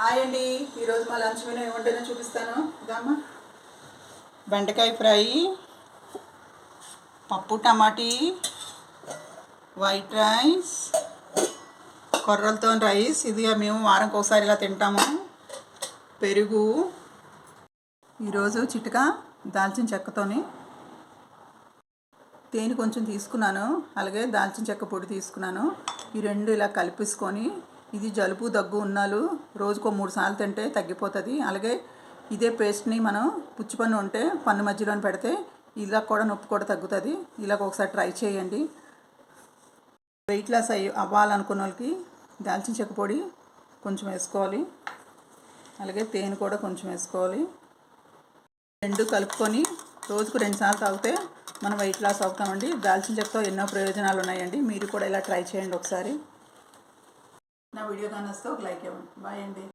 Hi అండి. ఈరోజు మా లంచ్ మెనూ ఏముంటుందో చూపిస్తాను. ఇదమ్మా బెండకాయ ఫ్రై, పప్పు టమాటీ, వైట్ రైస్, కొర్రలతో రైస్. ఇది మేము వారంకి ఒకసారి ఇలా తింటాము. పెరుగు. ఈరోజు చిటికా దాల్చిన చెక్కతోని తేనె కొంచెం తీసుకున్నాను, అలాగే దాల్చిన చెక్క పొడి తీసుకున్నాను. ఈ రెండు ఇలా కలిపేసుకొని, ఇది జలుబు దగ్గు ఉన్నాలు రోజుకో 3 సార్లు తింటే తగ్గిపోతుంది. అలాగే ఇదే పేస్ట్ని మనం పుచ్చిపన్ను ఉంటే పన్ను మధ్యలో పెడితే ఇలా కూడా నొప్పి కూడా తగ్గుతుంది. ఇలాగ ఒకసారి ట్రై చేయండి. వెయిట్ లాస్ అవ్వాలనుకున్న వాళ్ళకి దాల్చిన చెక్క పొడి కొంచెం వేసుకోవాలి, అలాగే తేనె కూడా కొంచెం వేసుకోవాలి. రెండు కలుపుకొని రోజుకు 2 సార్లు తాగితే మనం వెయిట్ లాస్ అవుతామండి. దాల్చిన చెక్కతో ఎన్నో ప్రయోజనాలు ఉన్నాయండి. మీరు కూడా ఇలా ట్రై చేయండి ఒకసారి. నా వీడియో కానీ వస్తే ఒక లైక్ ఇవ్వండి. బాయ్ అండి.